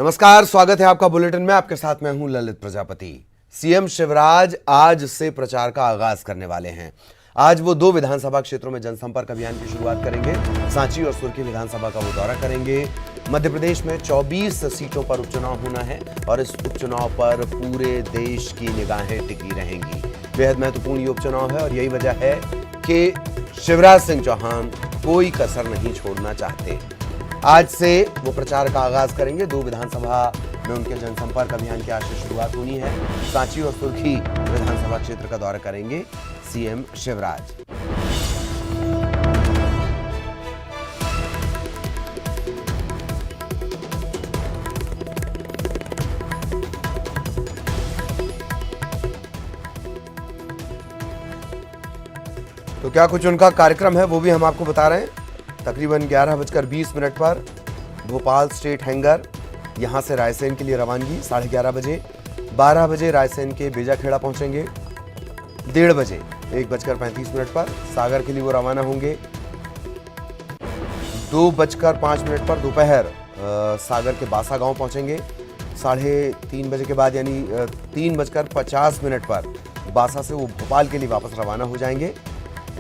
नमस्कार, स्वागत है आपका बुलेटिन में। आपके साथ मैं हूं ललित प्रजापति। सीएम शिवराज आज से प्रचार का आगाज करने वाले हैं। आज वो 2 विधानसभा क्षेत्रों में जनसंपर्क अभियान की शुरुआत करेंगे। सांची और सुर्खी विधानसभा का वो दौरा करेंगे। मध्य प्रदेश में 24 सीटों पर उपचुनाव होना है और इस उपचुनाव पर पूरे देश की निगाहें टिकी रहेंगी। बेहद महत्वपूर्ण ये उपचुनाव है और यही वजह है कि शिवराज सिंह चौहान कोई कसर नहीं छोड़ना चाहते। आज से वो प्रचार का आगाज करेंगे। 2 विधानसभा में उनके जनसंपर्क अभियान की आज से शुरुआत होनी है। सांची और सुर्खी विधानसभा क्षेत्र का दौरा करेंगे सीएम शिवराज। तो क्या कुछ उनका कार्यक्रम है वो भी हम आपको बता रहे हैं। तकरीबन 11:20 पर भोपाल स्टेट हैंगर, यहां से रायसेन के लिए रवानगी 11:30 बजे। 12 बजे रायसेन के बेजाखेड़ा पहुंचेंगे। 1:30 बजे 1:35 पर सागर के लिए वो रवाना होंगे। 2:05 पर दोपहर सागर के बासा गांव पहुंचेंगे। 3:30 बजे के बाद यानी 3:50 पर बासा से वो भोपाल के लिए वापस रवाना हो जाएंगे।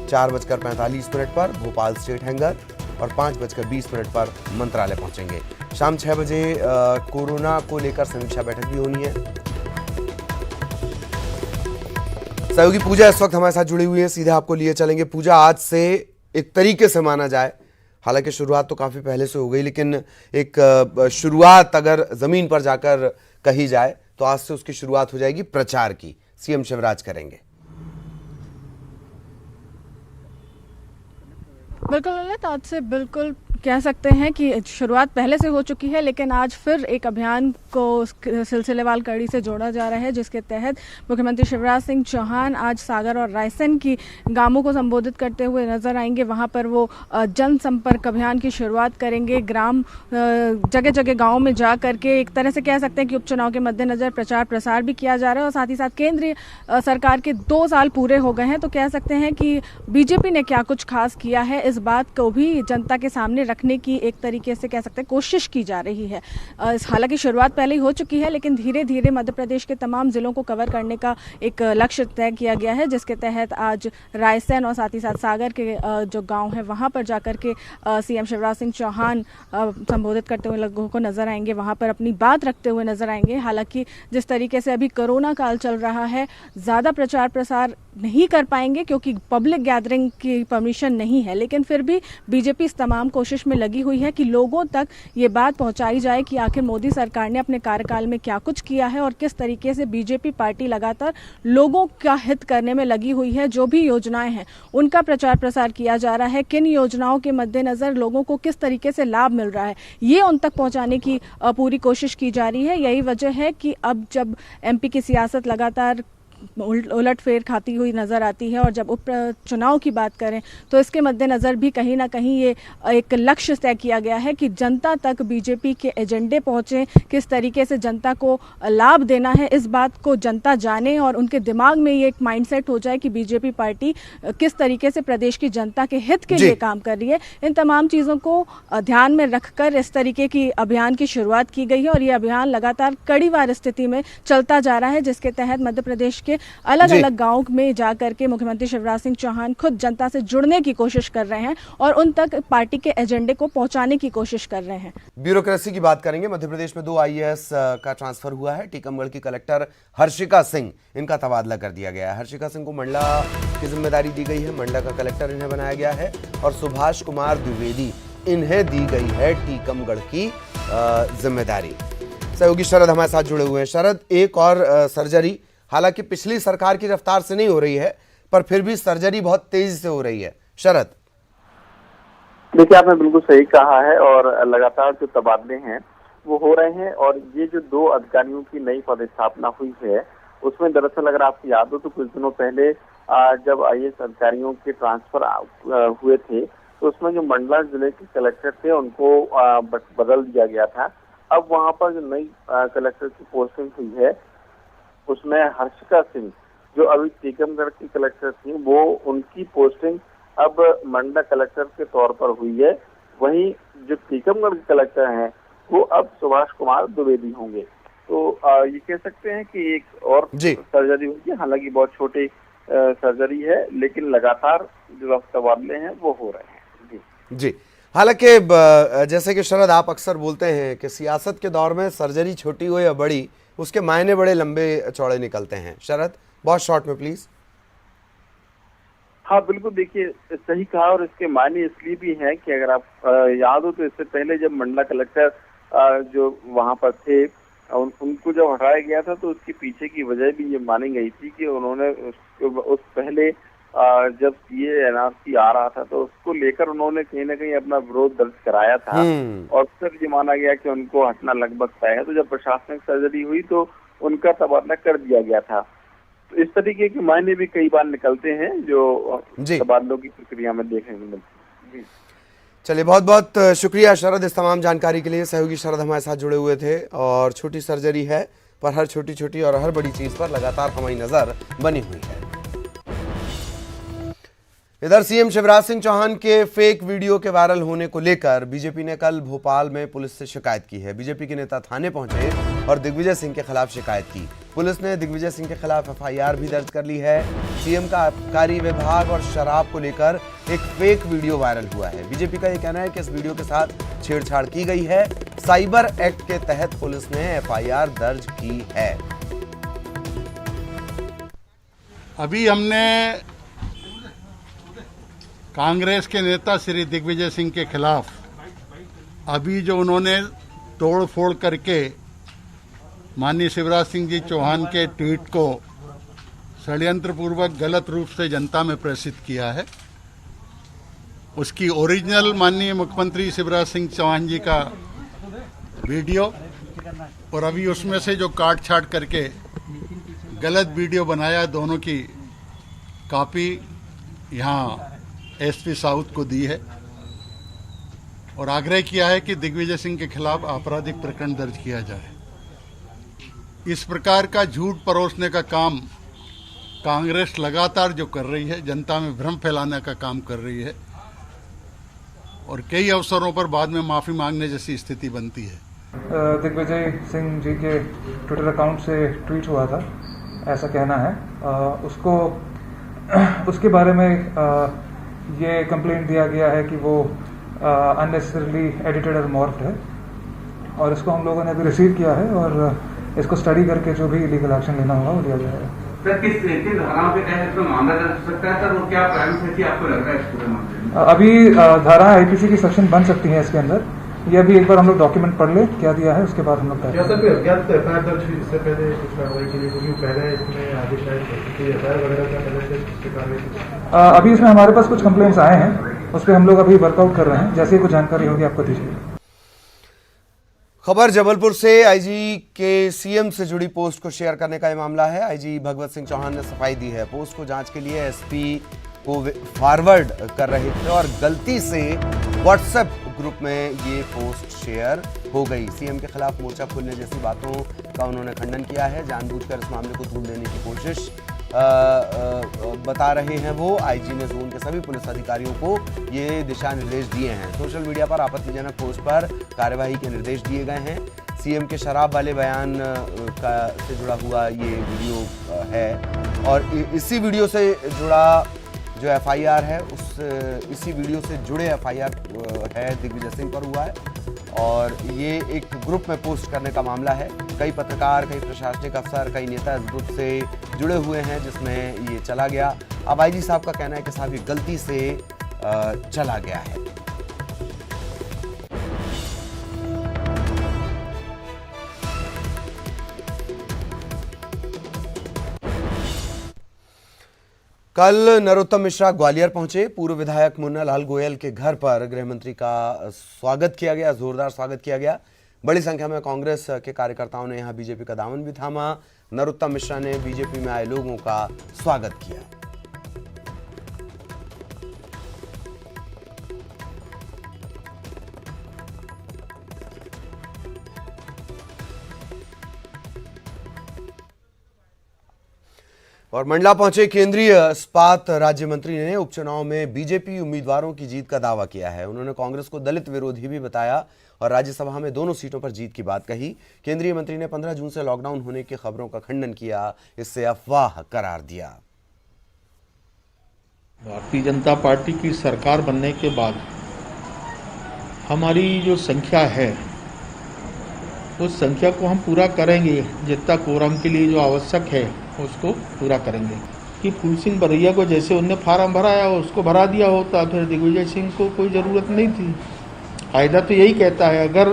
4:45 पर भोपाल स्टेट हैंगर और 5:20 पर मंत्रालय पहुंचेंगे। शाम 6 बजे कोरोना को लेकर समीक्षा बैठक भी होनी है। सहयोगी पूजा इस वक्त हमारे साथ जुड़ी हुई है, सीधे आपको लिए चलेंगे। पूजा, आज से एक तरीके से माना जाए, हालांकि शुरुआत तो काफी पहले से हो गई, लेकिन एक शुरुआत अगर जमीन पर जाकर कही जाए तो आज से उसकी शुरुआत हो जाएगी प्रचार की। सीएम शिवराज करेंगे। बिल्कुल ललित, आज से बिल्कुल कह सकते हैं कि शुरुआत पहले से हो चुकी है, लेकिन आज फिर एक अभियान को सिलसिलेवार कड़ी से जोड़ा जा रहा है, जिसके तहत मुख्यमंत्री शिवराज सिंह चौहान आज सागर और रायसेन की गांवों को संबोधित करते हुए नजर आएंगे। वहां पर वो जनसंपर्क अभियान की शुरुआत करेंगे। जगह जगह गाँव में जा करके एक तरह से कह सकते हैं कि उपचुनाव के मद्देनजर प्रचार प्रसार भी किया जा रहा है और साथ ही साथ केंद्रीय सरकार के 2 साल पूरे हो गए हैं, तो कह सकते हैं कि बीजेपी ने क्या कुछ खास किया है, इस बात को भी जनता के सामने रखने की एक तरीके से कह सकते हैं कोशिश की जा रही है। हालांकि शुरुआत पहले ही हो चुकी है, लेकिन धीरे धीरे मध्य प्रदेश के तमाम जिलों को कवर करने का एक लक्ष्य तय किया गया है, जिसके तहत आज रायसेन और साथ ही साथ सागर के जो गांव है वहां पर जाकर के सीएम शिवराज सिंह चौहान संबोधित करते हुए लोगों को नजर आएंगे, वहां पर अपनी बात रखते हुए नजर आएंगे। हालांकि जिस तरीके से अभी कोरोना काल चल रहा है, ज्यादा प्रचार प्रसार नहीं कर पाएंगे क्योंकि पब्लिक गैदरिंग की परमिशन नहीं है, लेकिन फिर भी बीजेपी इस तमाम कोशिश में लगी हुई है कि लोगों तक ये बात पहुंचाई जाए कि आखिर मोदी सरकार ने अपने कार्यकाल में क्या कुछ किया है और किस तरीके से बीजेपी पार्टी लगातार लोगों का हित करने में लगी हुई है। जो भी योजनाएं हैं उनका प्रचार प्रसार किया जा रहा है, किन योजनाओं के मद्देनजर लोगों को किस तरीके से लाभ मिल रहा है, ये उन तक पहुंचाने की पूरी कोशिश की जा रही है। यही वजह है कि अब जब एमपी की सियासत लगातार उलट फेर खाती हुई नजर आती है और जब उपचुनाव की बात करें तो इसके मद्देनजर भी कहीं ना कहीं ये एक लक्ष्य तय किया गया है कि जनता तक बीजेपी के एजेंडे पहुंचे, किस तरीके से जनता को लाभ देना है, इस बात को जनता जाने और उनके दिमाग में ये एक माइंडसेट हो जाए कि बीजेपी पार्टी किस तरीके से प्रदेश की जनता के हित के लिए काम कर रही है। इन तमाम चीजों को ध्यान में रखकर इस तरीके की अभियान की शुरुआत की गई है और ये अभियान लगातार कड़ीवार स्थिति में चलता जा रहा है, जिसके तहत मध्य प्रदेश के अलग अलग गांव में जाकर के मुख्यमंत्री शिवराज सिंह चौहान खुद जनता से जुड़ने की कोशिश कर रहे हैं और उन तक पार्टी के एजेंडे को पहुंचाने की कोशिश कर रहे हैं। ब्यूरोक्रेसी की बात करेंगे। मध्य प्रदेश में 2 आईएएस का ट्रांसफर हुआ है। टीकमगढ़ की कलेक्टर हर्षिका सिंह, इनका तबादला कर दिया गया है। हर्षिका सिंह को मंडला की जिम्मेदारी दी गई है, मंडला का कलेक्टर इन्हें बनाया गया है और सुभाष कुमार द्विवेदी, इन्हें दी गई है टीकमगढ़ की जिम्मेदारी। सहयोगी शरद हमारे साथ जुड़े हुए हैं। शरद, एक और सर्जरी, हालांकि पिछली सरकार की रफ्तार से नहीं हो रही है, पर फिर भी सर्जरी बहुत तेजी से हो रही है। शरद, देखिए, आपने बिल्कुल सही कहा है और लगातार जो तबादले हैं वो हो रहे हैं और ये जो 2 अधिकारियों की नई पदस्थापना हुई है उसमें दरअसल अगर आपको याद हो तो कुछ दिनों पहले जब आईएएस अधिकारियों के ट्रांसफर हुए थे तो उसमें जो मंडला जिले के कलेक्टर थे उनको बदल दिया गया था। अब वहां पर जो नई कलेक्टर की पोस्टिंग हुई है उसमें हर्षिका सिंह, जो अभी टीकमगढ़ की कलेक्टर थी, वो उनकी पोस्टिंग अब मंडला कलेक्टर के तौर पर हुई है। वहीं जो टीकमगढ़ के कलेक्टर हैं वो अब सुभाष कुमार द्विवेदी होंगे। तो ये कह सकते हैं कि एक और जी। सर्जरी होगी, हालांकि बहुत छोटी सर्जरी है, लेकिन लगातार जो तबादले हैं वो हो रहे हैं। जी जी, हालांकि जैसे कि शरद आप अक्सर बोलते हैं कि सियासत के दौर में सर्जरी छोटी हो या बड़ी, उसके मायने बड़े लंबे चौड़े निकलते हैं। शरद, बहुत शॉर्ट में प्लीज। हाँ बिल्कुल, देखिए सही कहा, और इसके मायने इसलिए भी हैं कि अगर आप याद हो तो इससे पहले जब मंडला कलेक्टर जो वहां पर थे उनको जब हटाया गया था, तो उसके पीछे की वजह भी ये मानी गई थी कि उन्होंने उस पहले जब ये एनआरसी आ रहा था तो उसको लेकर उन्होंने कहीं ना कहीं अपना विरोध दर्ज कराया था, और फिर ये माना गया कि उनको हटना लगभग तय है। तो जब प्रशासनिक सर्जरी हुई तो उनका तबादला कर दिया गया था। तो इस तरीके के मायने भी कई बार निकलते हैं जो तबादलों की प्रक्रिया में देखने को मिलते हैं। चलिए, बहुत बहुत शुक्रिया शरद इस तमाम जानकारी के लिए। सहयोगी शरद हमारे साथ जुड़े हुए थे। और छोटी सर्जरी है, पर हर छोटी छोटी और हर बड़ी चीज पर लगातार हमारी नजर बनी हुई है। इधर सीएम शिवराज सिंह चौहान के फेक वीडियो के वायरल होने को लेकर बीजेपी ने कल भोपाल में पुलिस से शिकायत की है। बीजेपी के नेता थाने पहुंचे और दिग्विजय सिंह के खिलाफ शिकायत की। पुलिस ने दिग्विजय सिंह के खिलाफ एफआईआर भी दर्ज कर ली है। सीएम का आबकारी विभाग और शराब को लेकर एक फेक वीडियो वायरल हुआ है। बीजेपी का यह कहना है कि इस वीडियो के साथ छेड़छाड़ की गई है। साइबर एक्ट के तहत पुलिस ने एफआईआर दर्ज की है। अभी हमने कांग्रेस के नेता श्री दिग्विजय सिंह के खिलाफ अभी जो उन्होंने तोड़ फोड़ करके माननीय शिवराज सिंह जी चौहान के ट्वीट को षड्यंत्र पूर्वक गलत रूप से जनता में प्रेषित किया है, उसकी ओरिजिनल माननीय मुख्यमंत्री शिवराज सिंह चौहान जी का वीडियो और अभी उसमें से जो काट छाट करके गलत वीडियो बनाया, दोनों की कॉपी यहाँ एसपी साउथ को दी है और आग्रह किया है कि दिग्विजय सिंह के खिलाफ आपराधिक प्रकरण दर्ज किया जाए। इस प्रकार का झूठ परोसने का काम कांग्रेस लगातार जो कर रही है, जनता में भ्रम फैलाने का काम कर रही है और कई अवसरों पर बाद में माफी मांगने जैसी स्थिति बनती है। दिग्विजय सिंह जी के ट्विटर अकाउंट से ट्वीट हुआ था, ऐसा कहना है। उसके बारे में ये कंप्लेंट दिया गया है कि वो अननेसेसरली एडिटेड और मॉर्फ्ड है, और इसको हम लोगों ने अभी रिसीव किया है और इसको स्टडी करके जो भी लीगल एक्शन लेना होगा वो लिया जाएगा। सर, किस धाराओं पे तहत मामला दर्ज हो सकता है सर, और क्या प्राइवेसी आपको लग रहा है इस पूरे मामले में? अभी धारा आईपीसी की सेक्शन बन सकती है इसके अंदर। ये अभी एक बार हम लोग डॉक्यूमेंट पढ़ ले क्या दिया है, उसके बाद हम लोग क्या सर कोई अज्ञात एफआईआर दर्ज हुई इससे पहले कुछ कार्रवाई के लिए, क्योंकि पहले इसमें आगे शायद कोई एफआईआर वगैरह का पहले से कार्रवाई? अभी इसमें हमारे पास कुछ कंप्लेंट्स आए हैं, उस पर हम लोग अभी वर्कआउट कर रहे हैं। जैसे ही कुछ जानकारी होगी आपको दीजिए। खबर जबलपुर से। आईजी के सीएम से जुड़ी पोस्ट को शेयर करने का यह मामला है। आईजी भगवत सिंह चौहान ने सफाई दी है। पोस्ट को जांच के लिए एसपी को फॉरवर्ड कर रहे थे और गलती से व्हाट्सएप ग्रुप में ये पोस्ट शेयर हो गई। सीएम के खिलाफ मोर्चा खोलने जैसी बातों का उन्होंने खंडन किया है। जानबूझकर इस मामले को धूल देने की कोशिश बता रहे हैं वो। आईजी ने जोन के सभी पुलिस अधिकारियों को ये दिशा निर्देश दिए हैं। सोशल मीडिया पर आपत्तिजनक पोस्ट पर कार्यवाही के निर्देश दिए गए हैं। सीएम के शराब वाले बयान से जुड़ा हुआ ये वीडियो है और इसी वीडियो से जुड़ा जो एफआईआर है इसी वीडियो से जुड़े एफआईआर है दिग्विजय सिंह पर हुआ है और ये एक ग्रुप में पोस्ट करने का मामला है। कई पत्रकार, कई प्रशासनिक अफसर, कई नेता इस ग्रुप से जुड़े हुए हैं जिसमें ये चला गया। अब आईजी साहब का कहना है कि साहब ये गलती से चला गया है। कल नरोत्तम मिश्रा ग्वालियर पहुंचे। पूर्व विधायक मुन्ना लाल गोयल के घर पर गृह मंत्री का स्वागत किया गया, जोरदार स्वागत किया गया। बड़ी संख्या में कांग्रेस के कार्यकर्ताओं ने यहां बीजेपी का दामन भी थामा। नरोत्तम मिश्रा ने बीजेपी में आए लोगों का स्वागत किया। और मंडला पहुंचे केंद्रीय इस्पात राज्य मंत्री ने उपचुनाव में बीजेपी उम्मीदवारों की जीत का दावा किया है। उन्होंने कांग्रेस को दलित विरोधी भी बताया और राज्यसभा में दोनों सीटों पर जीत की बात कही। केंद्रीय मंत्री ने 15 जून से लॉकडाउन होने की खबरों का खंडन किया, इससे अफवाह करार दिया। भारतीय जनता पार्टी की सरकार बनने के बाद हमारी जो संख्या है उस संख्या को हम पूरा करेंगे, जितना कोरम के लिए जो आवश्यक है उसको पूरा करेंगे। कि फूल सिंह बरैया को जैसे उनने फार्म भराया उसको भरा दिया होता, फिर दिग्विजय सिंह को कोई ज़रूरत नहीं थी। कायदा तो यही कहता है, अगर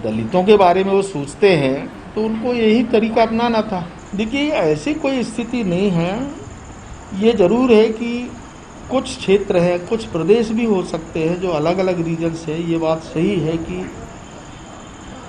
दलितों के बारे में वो सोचते हैं तो उनको यही तरीका अपनाना था। देखिए, ऐसी कोई स्थिति नहीं है। ये जरूर है कि कुछ क्षेत्र हैं, कुछ प्रदेश भी हो सकते हैं जो अलग अलग रीजन से, ये बात सही है कि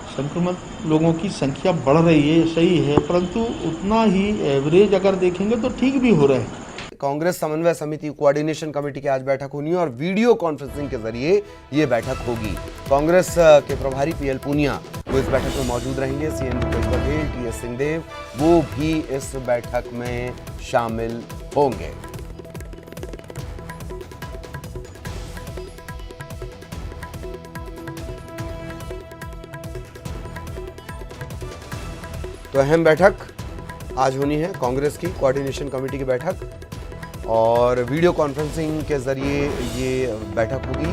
संक्रमित लोगों की संख्या बढ़ रही है, सही है, परंतु उतना ही एवरेज अगर देखेंगे तो ठीक भी हो रहे हैं। कांग्रेस समन्वय समिति कोऑर्डिनेशन कमेटी की आज बैठक होनी है और वीडियो कॉन्फ्रेंसिंग के जरिए ये बैठक होगी। कांग्रेस के प्रभारी पीएल पूनिया वो इस बैठक में मौजूद रहेंगे। सीएम भूपेश बघेल, टीएस सिंहदेव वो भी इस बैठक में शामिल होंगे। तो अहम बैठक आज होनी है कांग्रेस की कोऑर्डिनेशन कमेटी की बैठक और वीडियो कॉन्फ्रेंसिंग के जरिए ये बैठक होगी।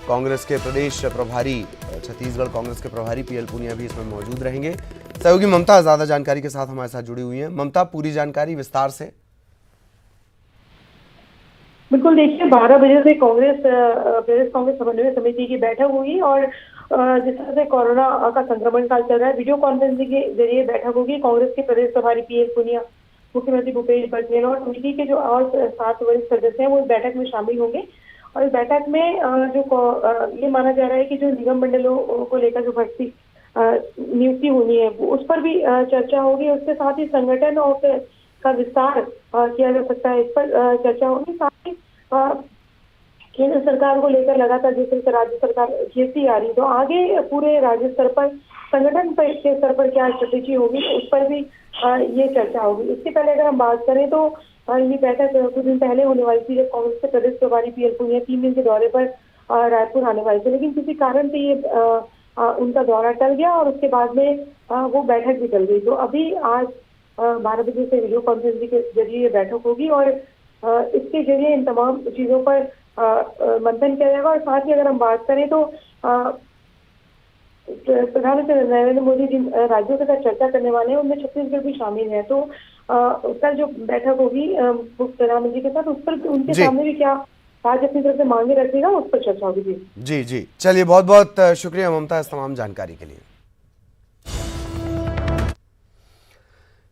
कांग्रेस के प्रदेश प्रभारी, छत्तीसगढ़ कांग्रेस के प्रभारी पीएल पूनिया भी इसमें मौजूद रहेंगे। सहयोगी ममता ज्यादा जानकारी के साथ हमारे साथ जुड़ी हुई हैं। ममता, पूरी जानकारी विस्तार से। बिल्कुल, देखिए 12 बजे से प्रदेश कांग्रेस समन्वय समिति की बैठक हुई और जिस तरह से कोरोना का संक्रमण काल चल रहा है, वीडियो कॉन्फ्रेंसिंग के जरिए बैठक होगी। कांग्रेस के प्रदेश प्रभारी पीएल पूनिया, मुख्यमंत्री भूपेश बघेल और समिति के जो और 7 वरिष्ठ सदस्य हैं वो इस बैठक में शामिल होंगे। और इस बैठक में ये माना जा रहा है कि जो निगम मंडलों को लेकर जो भर्ती नियुक्ति होनी है उस पर भी चर्चा होगी। उसके साथ ही संगठन और का विस्तार किया जा सकता है, इस पर चर्चा होगी। साथ ही केंद्र सरकार को लेकर लगातार जिस तरह से राज्य सरकार घेरती आ रही, तो आगे पूरे राज्य स्तर पर संगठन के स्तर पर क्या स्ट्रेटेजी होगी उस पर भी ये चर्चा होगी। इससे पहले अगर हम बात करें तो ये बैठक कुछ दिन पहले होने वाली थी, जब कांग्रेस के प्रदेश प्रभारी पीएल पूनिया 3 दिन के दौरे पर रायपुर आने वाले थे, लेकिन किसी कारण से ये उनका दौरा टल गया और उसके बाद में वो बैठक भी टल गई। तो अभी आज 12 बजे से वीडियो कॉन्फ्रेंसिंग के जरिए ये बैठक होगी और इसके जरिए इन तमाम चीजों पर मंथन किया जाएगा। और साथ ही अगर हम बात करें तो प्रधानमंत्री नरेंद्र मोदी जिन राज्यों के साथ चर्चा करने वाले हैं उनमें छत्तीसगढ़ भी शामिल है। तो कल जो बैठक होगी प्रधानमंत्री के साथ, उस पर उनके सामने भी क्या राज्य अपनी तरफ से मांगे रखेगा उस पर चर्चा होगी। जी जी, चलिए, बहुत बहुत शुक्रिया ममता इस तमाम जानकारी के लिए।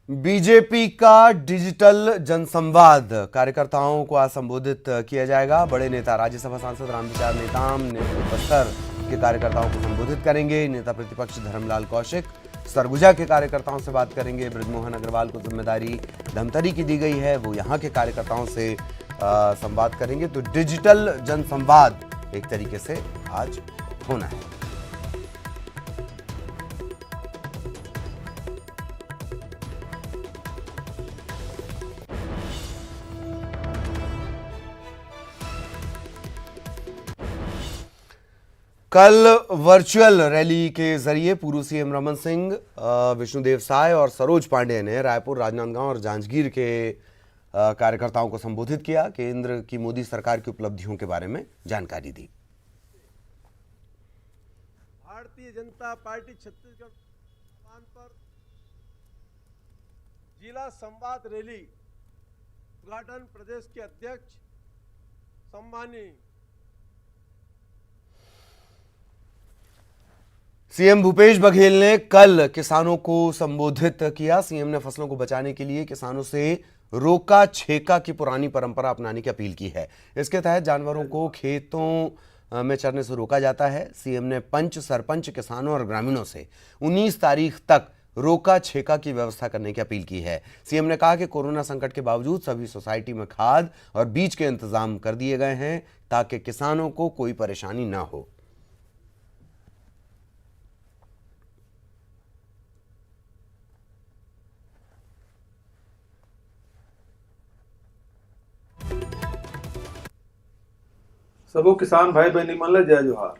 बीजेपी का डिजिटल जनसंवाद कार्यकर्ताओं को आज संबोधित किया जाएगा। बड़े नेता राज्यसभा सांसद रामविचार नेताम बस्तर के कार्यकर्ताओं को संबोधित करेंगे। नेता प्रतिपक्ष धर्मलाल कौशिक सरगुजा के कार्यकर्ताओं से बात करेंगे। बृजमोहन अग्रवाल को जिम्मेदारी धमतरी की दी गई है, वो यहाँ के कार्यकर्ताओं से संवाद करेंगे। तो डिजिटल जनसंवाद एक तरीके से आज होना है। कल वर्चुअल रैली के जरिए पूर्व सीएम रमन सिंह, विष्णुदेव साय और सरोज पांडे ने रायपुर, राजनांदगांव और जांजगीर के कार्यकर्ताओं को संबोधित किया। केंद्र की मोदी सरकार की उपलब्धियों के बारे में जानकारी दी। भारतीय जनता पार्टी छत्तीसगढ़ पर जिला संवाद रैली उद्घाटन प्रदेश के अध्यक्ष सम्माननीय सीएम भूपेश बघेल ने कल किसानों को संबोधित किया। सीएम ने फसलों को बचाने के लिए किसानों से रोका छेका की पुरानी परंपरा अपनाने की अपील की है। इसके तहत जानवरों को खेतों में चरने से रोका जाता है। सीएम ने पंच, सरपंच, किसानों और ग्रामीणों से 19 तारीख तक रोका छेका की व्यवस्था करने की अपील की है। सीएम ने कहा कि कोरोना संकट के बावजूद सभी सोसाइटी में खाद और बीज के इंतजाम कर दिए गए हैं ताकि किसानों को कोई परेशानी ना हो। सबो किसान भाई बहनी मन ला जय जोहार।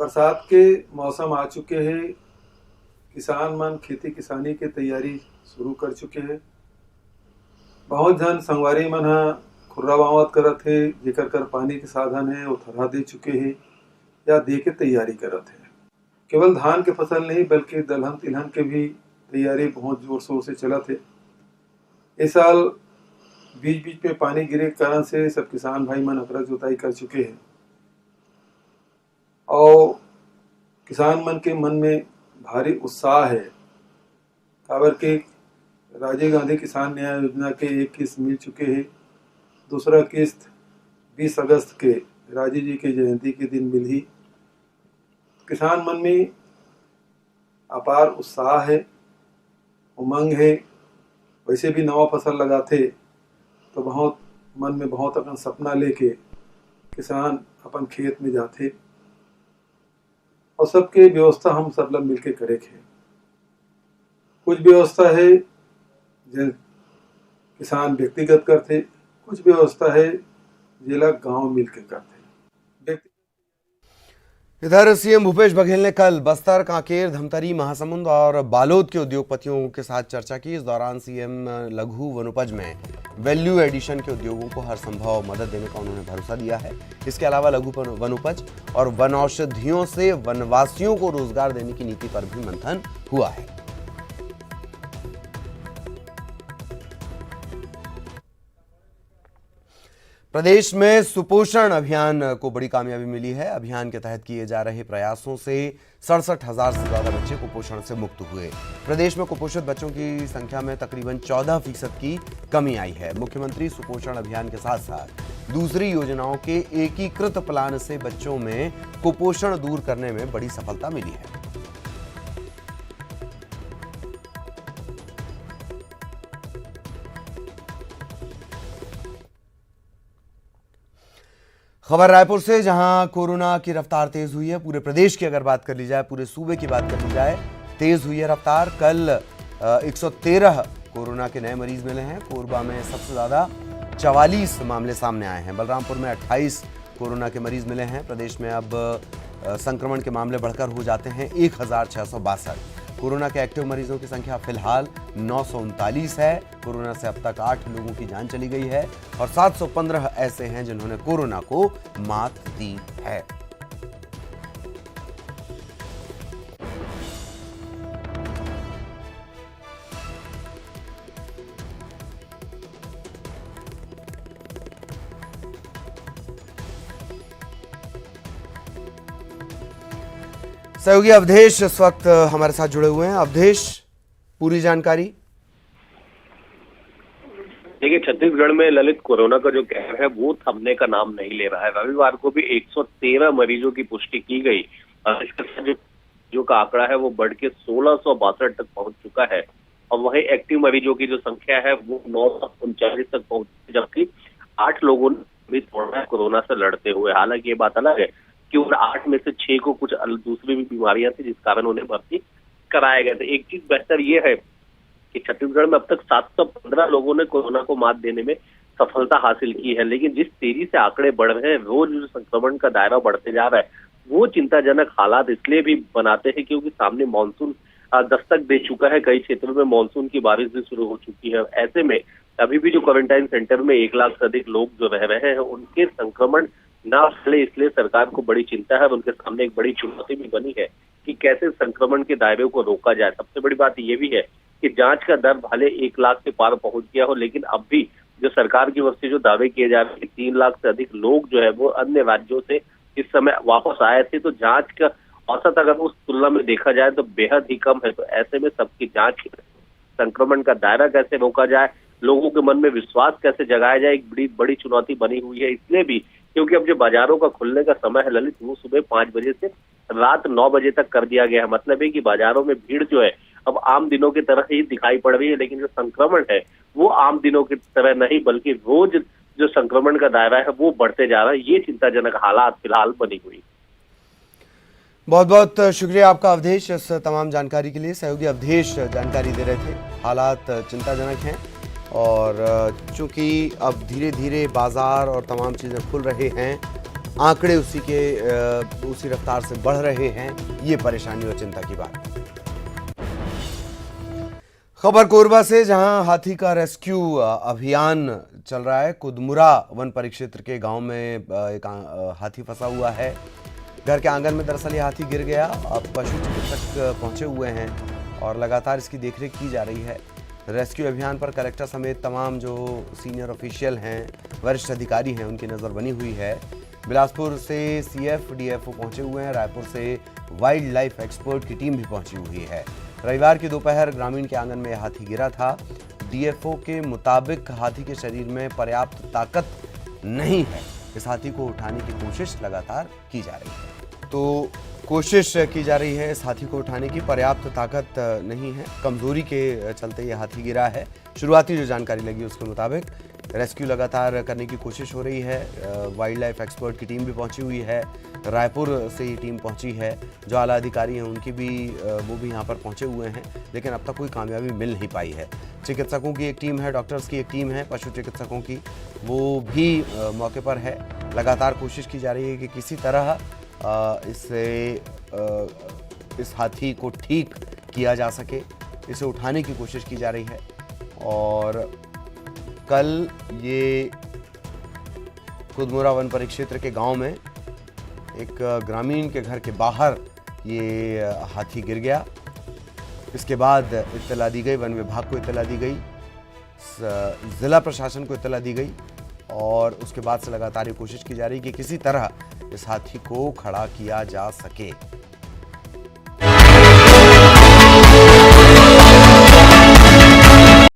बरसात के मौसम आ चुके हैं, किसान मन खेती किसानी के तैयारी शुरू कर चुके हैं। बहुत जन संगवारी मन हा खुर्रा बावत करत है, जेकर कर पानी के साधन है वो थरहा दे चुके हैं या दे के तैयारी करत है। केवल धान के फसल नहीं बल्कि दलहन तिलहन के भी तैयारी बहुत जोर शोर से चलत है। इस साल बीच बीच में पानी गिरे के कारण से सब किसान भाई मन अकरस जोताई कर चुके हैं और किसान मन के मन में भारी उत्साह है। काबर के राजीव गांधी किसान न्याय योजना के एक किस्त मिल चुके हैं, दूसरा किस्त 20 अगस्त के राजीव जी के जयंती के दिन मिली। किसान मन में अपार उत्साह है, उमंग है। वैसे भी नवा फसल लगाते तो बहुत मन में बहुत अपन सपना लेके किसान अपन खेत में जाते और सबके व्यवस्था हम सब लोग मिलके करे थे। कुछ व्यवस्था है जो किसान व्यक्तिगत करते, कुछ व्यवस्था है जिला गांव मिलके करते। इधर सीएम भूपेश बघेल ने कल बस्तर, कांकेर, धमतरी, महासमुंद और बालोद के उद्योगपतियों के साथ चर्चा की। इस दौरान सीएम लघु वनोपज में वैल्यू एडिशन के उद्योगों को हर संभव मदद देने का उन्होंने भरोसा दिया है। इसके अलावा लघु वनोपज और वनौषधियों से वनवासियों को रोजगार देने की नीति पर भी मंथन हुआ है। प्रदेश में सुपोषण अभियान को बड़ी कामयाबी मिली है। अभियान के तहत किए जा रहे प्रयासों से 67,000 से ज्यादा बच्चे कुपोषण से मुक्त हुए। प्रदेश में कुपोषित बच्चों की संख्या में तकरीबन 14% की कमी आई है। मुख्यमंत्री सुपोषण अभियान के साथ साथ दूसरी योजनाओं के एकीकृत प्लान से बच्चों में कुपोषण दूर करने में बड़ी सफलता मिली है। खबर रायपुर से, जहां कोरोना की रफ्तार तेज हुई है। पूरे प्रदेश की अगर बात कर ली जाए, पूरे सूबे की बात कर ली जाए, तेज हुई है रफ्तार। कल 113 कोरोना के नए मरीज मिले हैं। कोरबा में सबसे ज्यादा 44 मामले सामने आए हैं। बलरामपुर में 28 कोरोना के मरीज मिले हैं। प्रदेश में अब संक्रमण के मामले बढ़कर हो जाते हैं 1662। कोरोना के एक्टिव मरीजों की संख्या फिलहाल 939 है। कोरोना से अब तक 8 लोगों की जान चली गई है और 715 ऐसे हैं जिन्होंने कोरोना को मात दी है। सहयोगी अवधेश इस वक्त हमारे साथ जुड़े हुए हैं। अवधेश, पूरी जानकारी। देखिए, छत्तीसगढ़ में ललित कोरोना का जो कहर है वो थमने का नाम नहीं ले रहा है। रविवार को भी 113 मरीजों की पुष्टि की गई और इसके साथ जो का आंकड़ा है वो बढ़ के 1662 तक पहुंच चुका है और वहीं एक्टिव मरीजों की जो संख्या है वो 939 तक पहुंची, जबकि 8 लोगों ने भी छोड़ा है कोरोना से लड़ते हुए। हालांकि ये बात अलग है कि उन 8 में से 6 को कुछ दूसरी भी बीमारियां थी जिस कारण उन्हें भर्ती कराए गए थे। एक चीज बेहतर ये है कि छत्तीसगढ़ में अब तक 715 लोगों ने कोरोना को मात देने में सफलता हासिल की है, लेकिन जिस तेजी से आंकड़े बढ़ रहे हैं, रोज जो संक्रमण का दायरा बढ़ते जा रहा है, वो चिंताजनक हालात इसलिए भी बनाते हैं क्योंकि सामने मानसून दस्तक दे चुका है। कई क्षेत्रों में मानसून की बारिश भी शुरू हो चुकी है। ऐसे में अभी भी जो क्वारंटाइन सेंटर में 1 लाख से अधिक लोग जो रह रहे हैं, उनके संक्रमण ना फैले, इसलिए सरकार को बड़ी चिंता है और उनके सामने एक बड़ी चुनौती भी बनी है कि कैसे संक्रमण के दायरे को रोका जाए। सबसे बड़ी बात यह भी है कि जांच का दर भले 1 लाख से पार पहुंच गया हो, लेकिन अब भी जो सरकार की ओर से जो दावे किए जा रहे हैं 3 लाख से अधिक लोग जो है वो अन्य राज्यों से इस समय वापस आए थे, तो जांच का औसत अगर उस तुलना में देखा जाए तो बेहद ही कम है। तो ऐसे में सबकी जांच, संक्रमण का दायरा कैसे रोका जाए, लोगों के मन में विश्वास कैसे जगाया जाए, एक बड़ी चुनौती बनी हुई है। इसलिए भी क्योंकि अब जो बाजारों का खुलने का समय है ललित, वो सुबह 5 बजे से रात 9 बजे तक कर दिया गया है। मतलब है कि बाजारों में भीड़ जो है अब आम दिनों की तरह ही दिखाई पड़ रही है, लेकिन जो संक्रमण है वो आम दिनों की तरह नहीं बल्कि रोज जो संक्रमण का दायरा है वो बढ़ते जा रहा है। ये चिंताजनक हालात फिलहाल बनी हुई। बहुत बहुत शुक्रिया आपका अवधेश इस तमाम जानकारी के लिए। सहयोगी अवधेश जानकारी दे रहे थे। हालात चिंताजनक हैं और चूंकि अब धीरे धीरे बाजार और तमाम चीज़ें खुल रहे हैं, आंकड़े उसी रफ्तार से बढ़ रहे हैं, ये परेशानी और चिंता की बात है। खबर कोरबा से, जहां हाथी का रेस्क्यू अभियान चल रहा है। कुदमुरा वन परिक्षेत्र के गांव में एक हाथी फंसा हुआ है। घर के आंगन में दरअसल ये हाथी गिर गया। अब पशु चिकित्सक पहुंचे हुए हैं और लगातार इसकी देखरेख की जा रही है। रेस्क्यू अभियान पर कलेक्टर समेत तमाम जो सीनियर ऑफिशियल हैं, वरिष्ठ अधिकारी हैं, उनकी नज़र बनी हुई है। बिलासपुर से CF DFO पहुंचे हुए हैं। रायपुर से वाइल्ड लाइफ एक्सपर्ट की टीम भी पहुंची हुई है। रविवार की दोपहर ग्रामीण के आंगन में हाथी गिरा था। DFO के मुताबिक हाथी के शरीर में पर्याप्त ताकत नहीं है। इस हाथी को उठाने की कोशिश लगातार की जा रही है। तो कोशिश की जा रही है इस हाथी को उठाने की, पर्याप्त ताकत नहीं है, कमजोरी के चलते ये हाथी गिरा है। शुरुआती जो जानकारी लगी उसके मुताबिक रेस्क्यू लगातार करने की कोशिश हो रही है। वाइल्ड लाइफ एक्सपर्ट की टीम भी पहुंची हुई है। रायपुर से ये टीम पहुंची है। जो आला अधिकारी हैं उनकी भी वो भी यहाँ पर पहुंचे हुए हैं, लेकिन अब तक कोई कामयाबी मिल नहीं पाई है। चिकित्सकों की एक टीम है, डॉक्टर्स की एक टीम है, पशु चिकित्सकों की, वो भी मौके पर है। लगातार कोशिश की जा रही है कि किसी तरह इस हाथी को ठीक किया जा सके, इसे उठाने की कोशिश की जा रही है। और कल ये कुदमुरा वन परिक्षेत्र के गांव में एक ग्रामीण के घर के बाहर ये हाथी गिर गया। इसके बाद इत्तला दी गई, वन विभाग को इत्तला दी गई, जिला प्रशासन को इत्तला दी गई और उसके बाद से लगातार ये कोशिश की जा रही है कि किसी तरह इस हाथी को खड़ा किया जा सके।